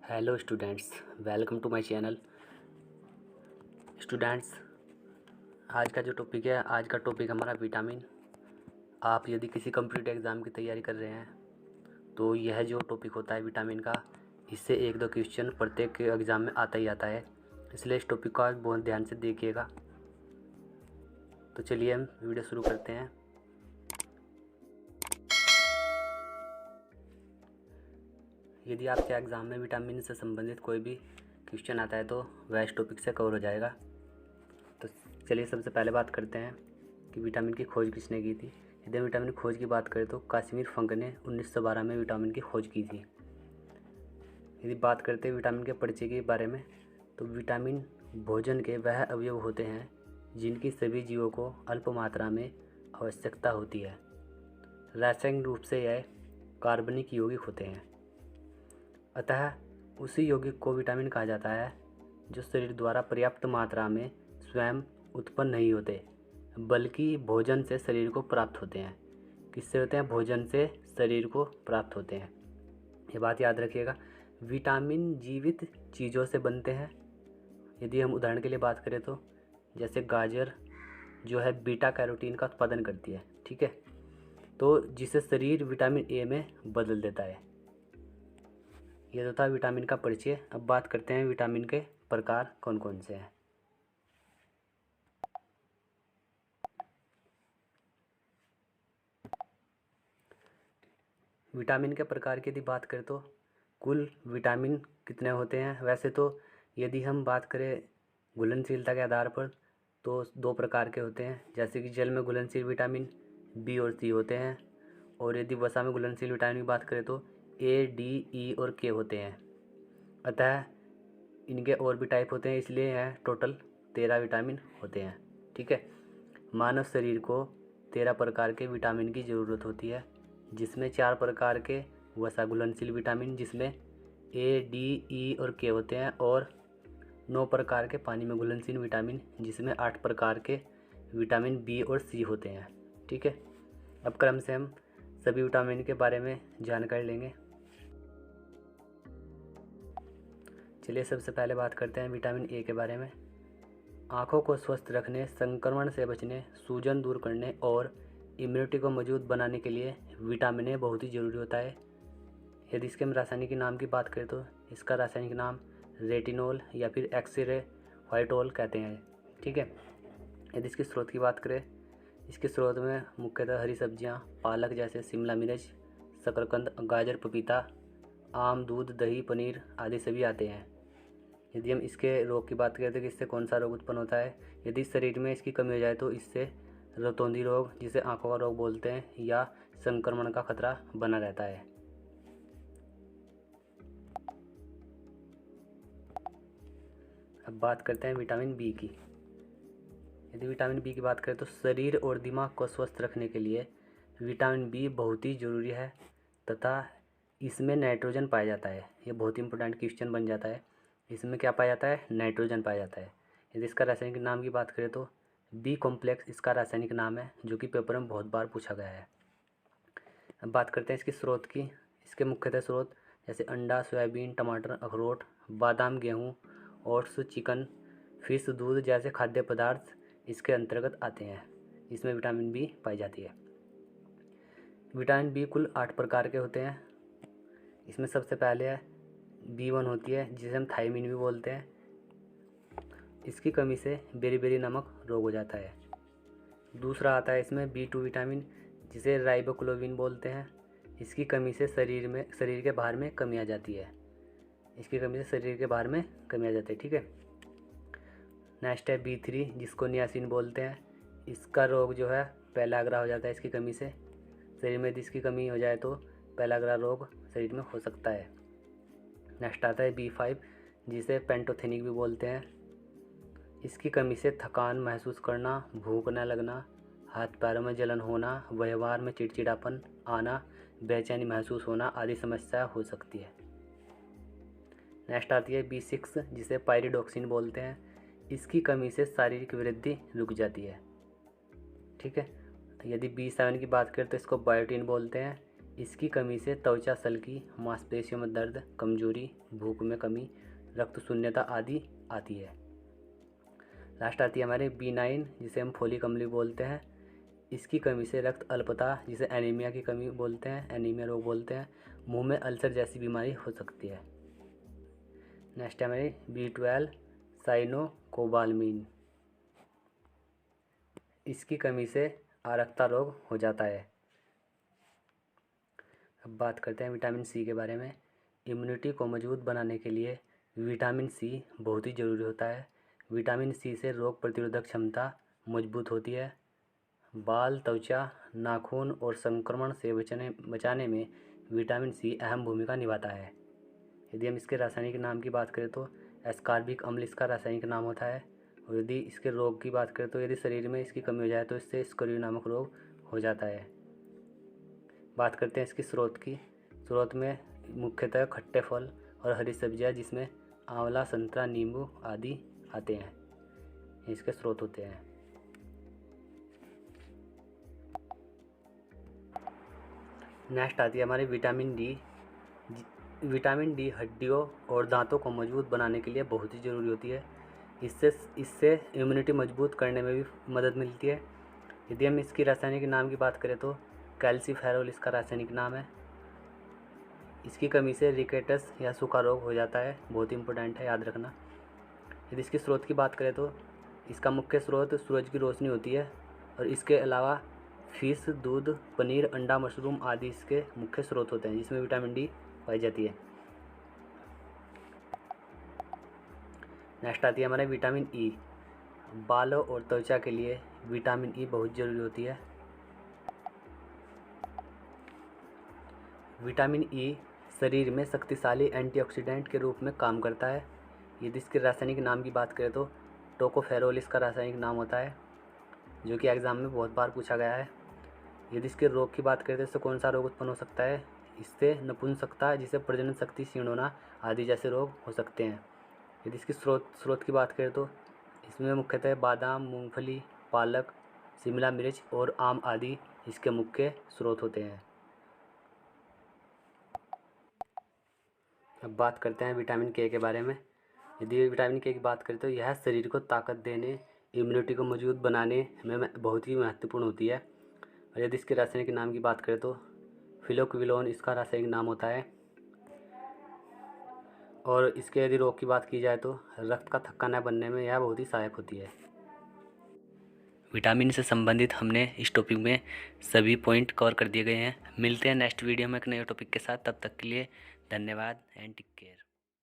Hello students, welcome to my channel. Students, आज का topic हमारा विटामिन। आप यदि किसी कम्पिटिटिव एग्ज़ाम की तैयारी कर रहे हैं तो यह जो टॉपिक होता है विटामिन का, इससे एक दो क्वेश्चन प्रत्येक एग्ज़ाम में आता ही आता है, इसलिए इस टॉपिक को आप बहुत ध्यान से देखिएगा। तो चलिए हम वीडियो शुरू करते हैं। यदि आपके एग्ज़ाम में विटामिन से संबंधित कोई भी क्वेश्चन आता है तो वह इस टॉपिक से कवर हो जाएगा। तो चलिए सबसे पहले बात करते हैं कि विटामिन की खोज किसने की थी। यदि विटामिन की खोज की बात करें तो काश्मीर फंक ने 1912 में विटामिन की खोज की थी। यदि बात करते हैं विटामिन के परिचय के बारे में, तो विटामिन भोजन के वह अवयव होते हैं जिनकी सभी जीवों को अल्प मात्रा में आवश्यकता होती है। रासायनिक रूप से यह कार्बनिक यौगिक होते हैं, अतः उसी यौगिक को विटामिन कहा जाता है जो शरीर द्वारा पर्याप्त मात्रा में स्वयं उत्पन्न नहीं होते, बल्कि भोजन से शरीर को प्राप्त होते हैं। किससे होते हैं? भोजन से शरीर को प्राप्त होते हैं। ये बात याद रखिएगा। विटामिन जीवित चीज़ों से बनते हैं। यदि हम उदाहरण के लिए बात करें तो जैसे गाजर जो है बीटा कैरोटीन का उत्पादन करती है, ठीक है, तो जिसे शरीर विटामिन ए में बदल देता है। यह तो था विटामिन का परिचय। अब बात करते हैं विटामिन के प्रकार कौन कौन से हैं। विटामिन के प्रकार की यदि बात करें तो कुल विटामिन कितने होते हैं? वैसे तो यदि हम बात करें घुलनशीलता के आधार पर तो दो प्रकार के होते हैं, जैसे कि जल में घुलनशील विटामिन बी और सी होते हैं, और यदि वसा में घुलनशील विटामिन की बात करें तो ए, डी, ई और के होते हैं। अतः इनके और भी टाइप होते हैं, इसलिए यह टोटल 13 विटामिन होते हैं, ठीक है। मानव शरीर को 13 प्रकार के विटामिन की ज़रूरत होती है, जिसमें 4 प्रकार के वसा घुलनशील विटामिन जिसमें ए, डी, ई और के होते हैं, और 9 प्रकार के पानी में घुलनशील विटामिन जिसमें 8 प्रकार के विटामिन बी और सी होते हैं, ठीक है। अब क्रम से हम सभी विटामिन के बारे में जानकारी लेंगे। चलिए सबसे पहले बात करते हैं विटामिन ए के बारे में। आँखों को स्वस्थ रखने, संक्रमण से बचने, सूजन दूर करने और इम्यूनिटी को मजबूत बनाने के लिए विटामिन ए बहुत ही ज़रूरी होता है। यदि इसके हम रासायनिक नाम की बात करें तो इसका रासायनिक नाम रेटिनोल या फिर एक्सरे वाइटोल कहते हैं, ठीक है। यदि इसके स्रोत की बात करें, इसके स्रोत में मुख्यतः हरी सब्जियां, पालक जैसे शिमला मिर्च, शकरकंद, गाजर, पपीता, आम, दूध, दही, पनीर आदि सभी आते हैं। यदि हम इसके रोग की बात करें तो इससे कौन सा रोग उत्पन्न होता है? यदि शरीर में इसकी कमी हो जाए तो इससे रतौंधी रोग, जिसे आंखों का रोग बोलते हैं, या संक्रमण का खतरा बना रहता है। अब बात करते हैं विटामिन बी की। यदि विटामिन बी की बात करें तो शरीर और दिमाग को स्वस्थ रखने के लिए विटामिन बी बहुत ही ज़रूरी है, तथा इसमें नाइट्रोजन पाया जाता है। ये बहुत ही इंपॉर्टेंट क्वेश्चन बन जाता है। इसमें क्या पाया जाता है? नाइट्रोजन पाया जाता है। यदि इसका रासायनिक नाम की बात करें तो बी कॉम्प्लेक्स इसका रासायनिक नाम है, जो कि पेपर में बहुत बार पूछा गया है। अब बात करते हैं इसके स्रोत की। इसके मुख्यतः स्रोत जैसे अंडा, सोयाबीन, टमाटर, अखरोट, बादाम, गेहूँ, ओट्स, चिकन, फिश, दूध जैसे खाद्य पदार्थ इसके अंतर्गत आते हैं। इसमें विटामिन बी पाई जाती है। विटामिन बी कुल 8 प्रकार के होते हैं। इसमें सबसे पहले है B1 होती है, जिसे हम थायमिन भी बोलते हैं। इसकी कमी से बेरी-बेरी नमक रोग हो जाता है। दूसरा आता है इसमें B2 विटामिन, जिसे राइबोफ्लाविन बोलते हैं। इसकी कमी से शरीर के बाहर में कमी आ जाती है। इसकी कमी से शरीर के बाहर में कमी आ जाती है, ठीक है। नेक्स्ट है B3, जिसको नियासिन बोलते हैं। इसका रोग जो है पेलाग्रा हो जाता है इसकी कमी से। शरीर में यदि इसकी कमी हो जाए तो पेलाग्रा रोग शरीर में हो सकता है। नेक्स्ट आता है B5, जिसे पेंटोथेनिक भी बोलते हैं। इसकी कमी से थकान महसूस करना, भूख न लगना, हाथ पैरों में जलन होना, व्यवहार में चिड़चिड़ापन आना, बेचैनी महसूस होना आदि समस्या हो सकती है। नेक्स्ट आती है B6, जिसे पायरिडॉक्सिन बोलते हैं। इसकी कमी से शारीरिक वृद्धि रुक जाती है, ठीक है। यदि B7 की बात करें तो इसको बायोटिन बोलते हैं। इसकी कमी से त्वचा सल्की, मांसपेशियों में दर्द, कमजोरी, भूख में कमी, रक्त शून्यता आदि आती है। लास्ट आती है हमारे B9 जिसे हम फोलिक अम्ल बोलते हैं। इसकी कमी से रक्त अल्पता जिसे एनीमिया की कमी बोलते हैं, एनीमिया रोग बोलते हैं, मुंह में अल्सर जैसी बीमारी हो सकती है। नेक्स्ट है हमारी B12 साइनोकोबालमीन। इसकी कमी से आरक्ता रोग हो जाता है। अब बात करते हैं विटामिन सी के बारे में। इम्यूनिटी को मजबूत बनाने के लिए विटामिन सी बहुत ही ज़रूरी होता है। विटामिन सी से रोग प्रतिरोधक क्षमता मजबूत होती है। बाल, त्वचा, नाखून और संक्रमण से बचाने में विटामिन सी अहम भूमिका निभाता है। यदि हम इसके रासायनिक नाम की बात करें तो एस्कॉर्बिक अम्ल इसका रासायनिक नाम होता है। और यदि इसके रोग की बात करें तो यदि शरीर में इसकी कमी हो जाए तो इससे स्कर्वी नामक रोग हो जाता है। बात करते हैं इसकी स्रोत की। स्रोत में मुख्यतः खट्टे फल और हरी सब्जियां जिसमें आंवला, संतरा, नींबू आदि आते हैं, इसके स्रोत होते हैं। नेक्स्ट आती है हमारी विटामिन डी। विटामिन डी हड्डियों और दांतों को मजबूत बनाने के लिए बहुत ही ज़रूरी होती है। इससे इम्यूनिटी मजबूत करने में भी मदद मिलती है। यदि हम इसकी रासायनिक नाम की बात करें तो कैल्सीफेरोल इसका रासायनिक नाम है। इसकी कमी से रिकेटस या सूखा रोग हो जाता है, बहुत ही इंपॉर्टेंट है, याद रखना। यदि इसके स्रोत की बात करें तो इसका मुख्य स्रोत सूरज की रोशनी होती है और इसके अलावा फिश, दूध, पनीर, अंडा, मशरूम आदि इसके मुख्य स्रोत होते हैं जिसमें विटामिन डी पाई जाती है। नेक्स्ट आती है हमारे विटामिन ई। बालों और त्वचा के लिए विटामिन ई बहुत ज़रूरी होती है। विटामिन ई शरीर में शक्तिशाली एंटीऑक्सीडेंट के रूप में काम करता है। यदि इसके रासायनिक नाम की बात करें तो टोकोफेरोल इसका रासायनिक नाम होता है, जो कि एग्ज़ाम में बहुत बार पूछा गया है। यदि इसके रोग की बात करें तो इससे कौन सा रोग उत्पन्न हो सकता है? इससे नपुंसकता, जिसे प्रजनन शक्ति क्षीण होना आदि जैसे रोग हो सकते हैं। यदि इसकी स्रोत की बात करें तो इसमें मुख्यतः बादाम, मूंगफली, पालक, शिमला मिर्च और आम आदि इसके मुख्य स्रोत होते हैं। अब बात करते हैं विटामिन के बारे में। यदि विटामिन के की बात करें तो यह शरीर को ताकत देने, इम्यूनिटी को मजबूत बनाने में बहुत ही महत्वपूर्ण होती है। और यदि इसके रासायनिक नाम की बात करें तो फिलोक्विनोन इसका रासायनिक नाम होता है। और इसके यदि रोग की बात की जाए तो रक्त का थक्का न बनने में यह बहुत ही सहायक होती है। विटामिन से संबंधित हमने इस टॉपिक में सभी पॉइंट कवर कर दिए गए हैं। मिलते हैं नेक्स्ट वीडियो में एक नए टॉपिक के साथ। तब तक के लिए धन्यवाद एंड टेक केयर।